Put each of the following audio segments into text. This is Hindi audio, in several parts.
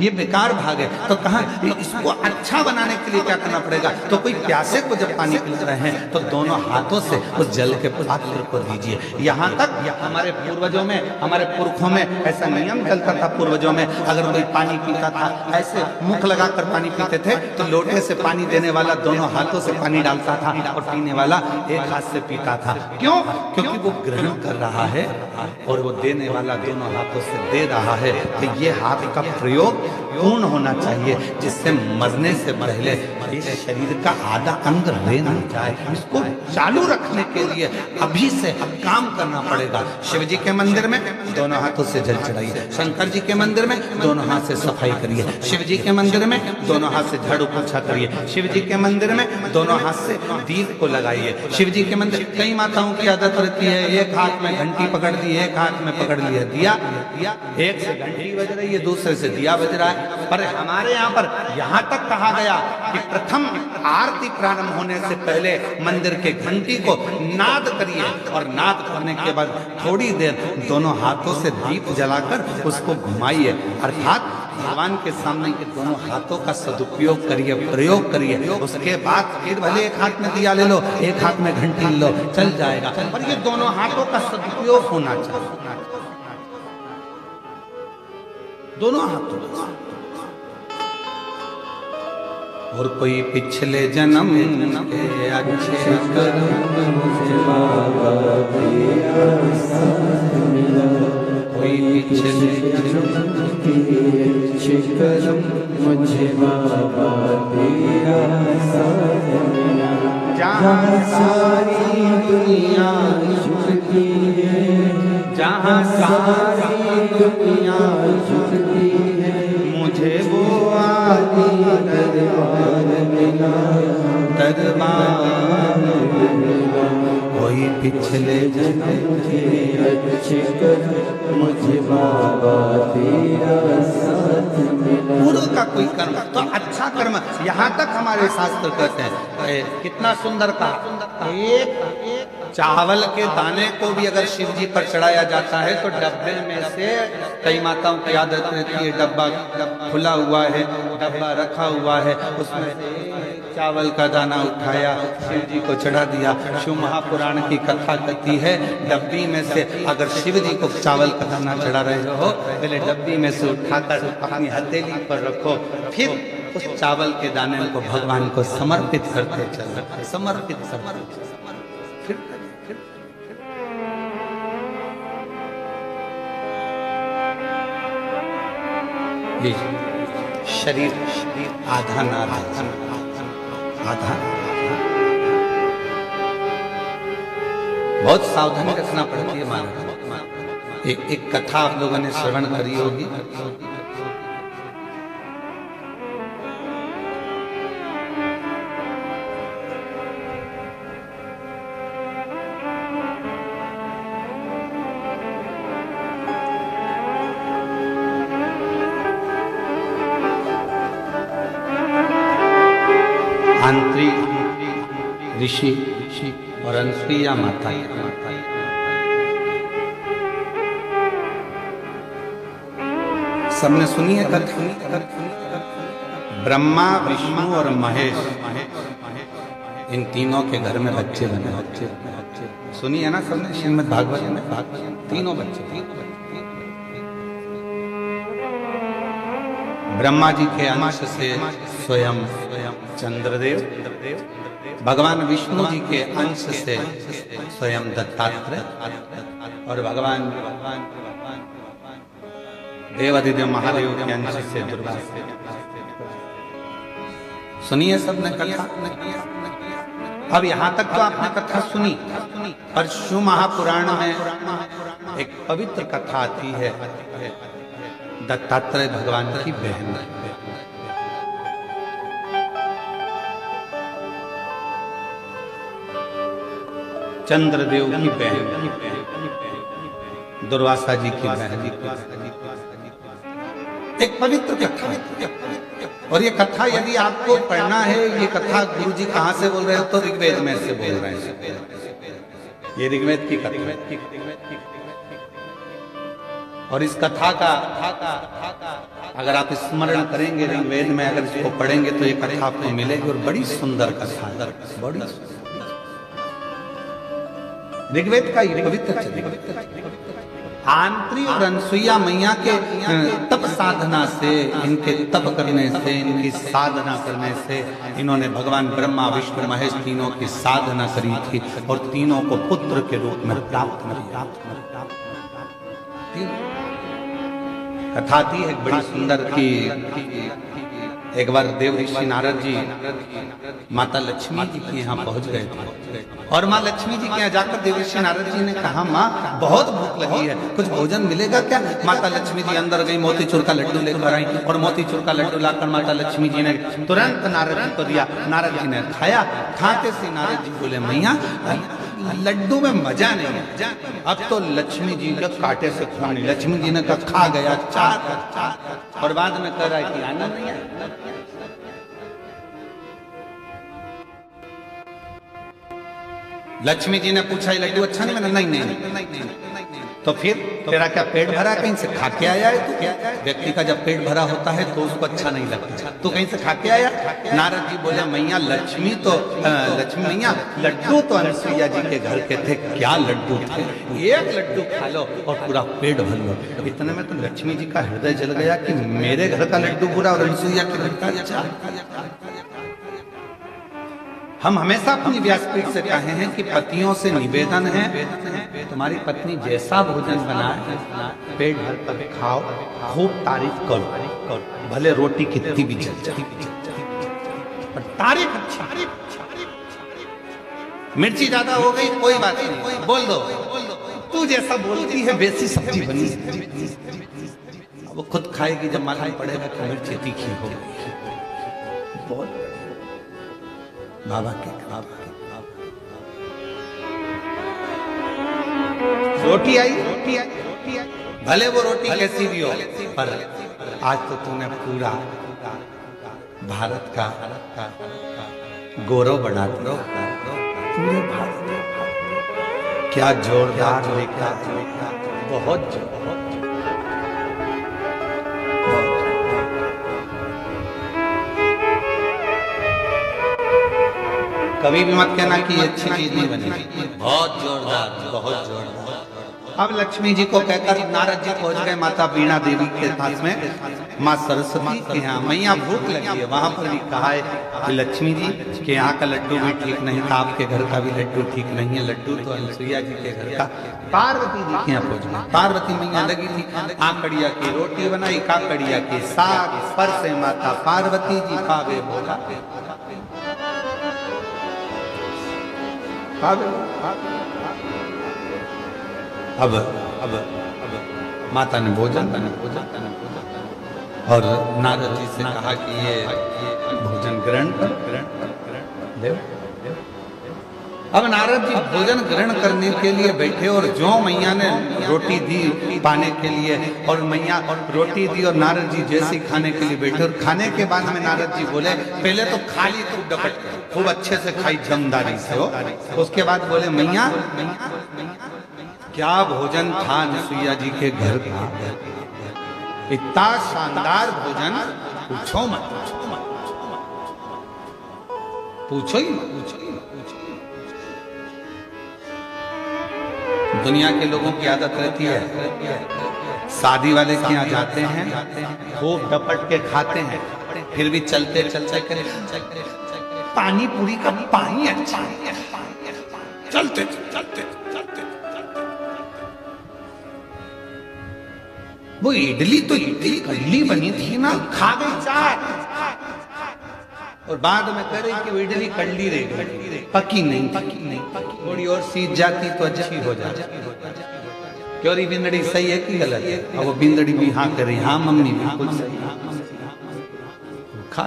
ये बेकार भाग है। तो कहा इसको अच्छा बनाने के लिए क्या करना पड़ेगा? तो कोई प्यासे को जब पानी पिला रहे हैं तो दोनों हाथों से उस जल के पात्र को दीजिए। यहाँ तक हमारे पूर्वजों में, हमारे पुरखों में ऐसा नियम चलता था। पूर्वजों में अगर कोई पानी पीता था, ऐसे मुख लगाकर पानी पीते थे, तो लोटे से पानी देने वाला दोनों हाथों से पानी डालता था और पीने वाला एक हाथ से पीता था। क्यों? क्योंकि वो ग्रहण कर रहा है और वो देने वाला दोनों हाथों से दे रहा है। तो ये हाथ का प्रयोग पूर्ण होना चाहिए, जिससे मरने से पहले इस शरीर का आधा अंग रह न जाए। इसको चालू रखने के लिए अभी से काम करना पड़ेगा। शिव जी के मंदिर में दोनों हाथों से जल चढ़ाइए, शंकर जी के मंदिर में दोनों हाथ से सफाई करिए, शिव जी के मंदिर में दोनों हाथ से झाड़ू पोछा करिए, शिव जी के मंदिर में दोनों हाथ से दीप को लगाइए। शिव जी के मंदिर, कई माताओं की आदत रहती है एक हाथ में घंटी पकड़ दी, एक हाथ में पकड़ लिया दिया, एक से घंटी बज रही है, दूसरे से दिया बज रहा है। पर हमारे यहाँ पर यहाँ तक कहा गया कि प्रथम आरती प्रारंभ होने से पहले मंदिर के घंटी को नाद करिए और नाद करने के बाद थोड़ी देर दोनों हाथों से दीप जलाकर उसको घुमाइए। अर्थात भगवान के सामने के दोनों हाथों का सदुपयोग करिए, प्रयोग करिए। उसके बाद फिर भले एक हाथ में दिया ले लो, एक हाथ में घंटी ले लो, चल जाएगा, पर ये दोनों हाथों का सदुपयोग होना चाहिए, दोनों हाथों का। और कोई पिछले जन्म के अच्छे कर्म मुझे बाबा दिया साथ मिला, कोई पिछले जन्म के अच्छे कर्म मुझे बाबा दिया साथ मिला। जहाँ सारी दुनिया झुकती है, जहाँ सारी दुनिया झुकती है, मुझे वो आदि दरबार मिला, दरबार मिला। कोई पिछले जन्म के अच्छे कर्म मुझे बाबा तेरा साथ मिला। पूर्व का कोई कर्म तो अच्छा कर्म, यहाँ तक हमारे शास्त्र कहते हैं। कितना सुंदर था, एक चावल के दाने को भी अगर शिव जी पर चढ़ाया जाता है तो डब्बे में से, कई माताओं की आदत रहती है डब्बा खुला हुआ है, डब्बा रखा हुआ है, उसमें चावल का दाना उठाया, शिव जी को चढ़ा दिया। शिव महापुराण की कथा कहती है डब्बी में से अगर शिव जी को चावल का दाना चढ़ा रहे हो, पहले डब्बी में से उठाकर अपनी हथेली पर रखो, फिर उस चावल के दाने को भगवान को समर्पित करते चलो, समर्पित समर्पित। शरीर आधा नाद, आधा बहुत सावधानी रखना पड़ती है महाराज। एक कथा आप लोगों ने श्रवण करी होगी। अंत्री ऋषि और अनुसुईया माता, सबने सुनी है कथा। ब्रह्मा, विष्णु और महेश, इन तीनों के घर में बच्चे बने। सुनी है ना सबने, श्रीमद् भागवत में तीनों बच्चे। ब्रह्मा जी के अंश से स्वयं चंद्रदेव, भगवान विष्णु जी के अंश से स्वयं दत्तात्रेय, और भगवान देवादिदेव महादेव के अंश से दुर्वासा। सुनिए सबने कथा। अब यहाँ तक तो आपने कथा सुनी, और शिव महापुराण में एक पवित्र कथा आती है दत्तात्रेय भगवान की बहन। चंद्रदेव की बहन, दुर्वासा जी की बहन। एक पवित्र कथा, और ये कथा यदि आपको पढ़ना है, ये कथा गुरु जी कहाँ से बोल रहे हो तो ऋग्वेद में से बोल रहे हैं। ये ऋग्वेद की कथा, और इस कथा का अगर आप स्मरण करेंगे ऋग्वेद में, अगर इसको पढ़ेंगे तो ये कथा आपको मिलेगी और बड़ी सुंदर कथा है, बड़ी ऋग्वेद का ये पवित्र चरित्र। आंत्री और अनसुईया मैया के तप साधना से, इनके तप करने से, इनकी साधना करने से इन्होंने भगवान ब्रह्मा विष्णु महेश तीनों की साधना करी थी और तीनों को पुत्र के रूप में प्राप्त किया। कथा थी एक बड़ी सुंदर की, एक बार देव ऋषि नारद जी माता लक्ष्मी जी के यहाँ पहुंच गए थे और माँ लक्ष्मी जी के यहाँ जाकर देव ऋषि नारद जी ने कहा, माँ बहुत भूख लगी है, कुछ भोजन मिलेगा क्या? माता लक्ष्मी जी अंदर गई, मोतीचूर का लड्डू लेकर आई और मोतीचूर का लड्डू लाकर माता लक्ष्मी जी ने तुरंत नारद जी को दिया। नारद जी ने खाया, खाते से नारद जी बोले, मैया लड्डू में मजा नहीं है, अब तो लक्ष्मी जी के कांटे से खानी। लक्ष्मी जी ने कहा खा गया चार और बाद में कह रहा है कि आनंद नहीं है। लक्ष्मी जी ने पूछा ये लड्डू अच्छा नहीं बना? नहीं। तो फिर तेरा क्या पेट भरा, कहीं से खा के आया है तू? क्या व्यक्ति का जब पेट भरा होता है तो उसको अच्छा नहीं लगता, तू कहीं से खा के आया? नारद जी बोले, मैया लक्ष्मी मैया लड्डू तो अनसुईया जी के घर के थे, क्या लड्डू थे, एक लड्डू खा लो और पूरा पेट भर लो। इतने में तो लक्ष्मी जी का हृदय जल गया कि मेरे घर का लड्डू बुरा और अनसुईया के घर का अच्छा। हम हमेशा अपनी व्यासपीठ से कहे हैं कि पतियों से निवेदन है, तुम्हारी पत्नी जैसा भोजन बनाए पेट भर कर खाओ, खूब तारीफ करो, भले रोटी कितनी भी जल जाए पर तारीफ अच्छी। मिर्ची ज्यादा हो गई कोई बात नहीं, बोल दो तू जैसा बोलती है वैसी सब्जी बनी। वो खुद खाएगी जब मालूम पड़ेगा कि मिर्ची तीखी हो गई। बोल बाबा के रोटी आई, भले वो रोटी कैसी भी हो, पर आज तो तूने पूरा भारत का गौरव बढ़ा दिया, पूरे भारत। क्या जोरदार लेखा, बहुत जोर। कभी भी मत कहना कि ये अच्छी चीज नहीं बनी, बहुत जोरदार, बहुत जोरदार। अब लक्ष्मी जी को कहकर नारद जी पहुंच गए माता बीणा देवी के पास में, माँ सरस्वती के यहाँ। मैया भूख लगी है, वहां पर भी कहा है कि लक्ष्मी जी के यहाँ का लड्डू भी ठीक नहीं था, आपके घर का भी लड्डू ठीक नहीं है, लड्डू तो अनसुईया जी के घर का। पार्वती जी के यहाँ पहुंच गए, पार्वती मैया लगी थी, आकड़िया की रोटी बनाई, काकड़िया की साग, पर से माता पार्वती जी पावे बोला। अब माता ने भोजन और नारद जी से कहा कि ये भोजन ग्रहण कर। अब नारद जी भोजन ग्रहण करने के लिए बैठे और जो मैया ने रोटी दी पाने के लिए, और मैया रोटी दी और नारद जी जैसे खाने के लिए बैठे, और खाने के बाद में नारद जी बोले, पहले तो खाली खूब डपट खूब अच्छे से खाई जमदारी से हो, उसके बाद बोले मैया क्या भोजन था अनसुईया जी के घर का, इतना शानदार भोजन, पूछो मत, पूछो ही मत। दुनिया के लोगों की आदत रहती है, शादी वाले के यहाँ जाते हैं, खूब डपट के खाते हैं, फिर भी चलते चलते पानी पूरी का पानी अच्छा, चलते चलते वो इडली तो इडली बनी थी ना, खा गई चार, और बाद में कह रही कि वो इडली कड़ली रह गई, पकी नहीं, थोड़ी और सीज जाती तो अच्छी हो जाती। क्योरी बिंदड़ी सही है कि गलत है? और वो बिंदड़ी भी हाँ कर रही, हाँ मम्मी बिल्कुल सही, खा।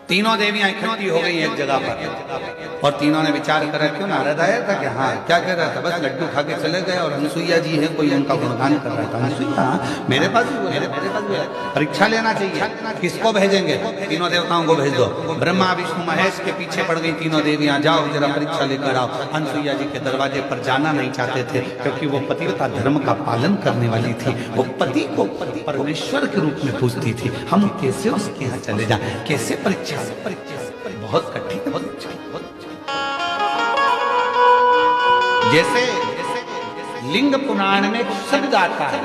तीनों देवियां इकट्ठी हो गई एक जगह पर और तीनों ने विचार करा, क्यों नारद आया था कि हाँ क्या कह रहा था, बस लड्डू खा के चले गए और अनसुईया जी है कोई उनका गुणगान कर रहा था। अनसुईया मेरे पास भी परीक्षा लेना चाहिए, किसको भेजेंगे? तीनों देवताओं को भेज दो। ब्रह्मा विष्णु महेश के पीछे पड़ गई तीनों देवियां, जाओ जरा परीक्षा लेकर आओ। अनसुईया जी के दरवाजे पर जाना नहीं चाहते थे क्योंकि वो पतिव्रता धर्म का पालन करने वाली थी। वो पति को परमेश्वर के रूप में पूजती थी। हम कैसे उसके यहाँ चले जाए, कैसे परीक्षा बहुत कठिन, जैसे लिंग पुराण में शब्द आता है,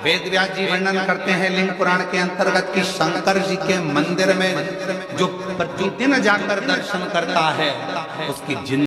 वेद व्यास जी वर्णन करते हैं लिंग पुराण के अंतर्गत कि शंकर जी के मंदिर में जो प्रतिदिन जाकर दर्शन करता है उसकी जिंदगी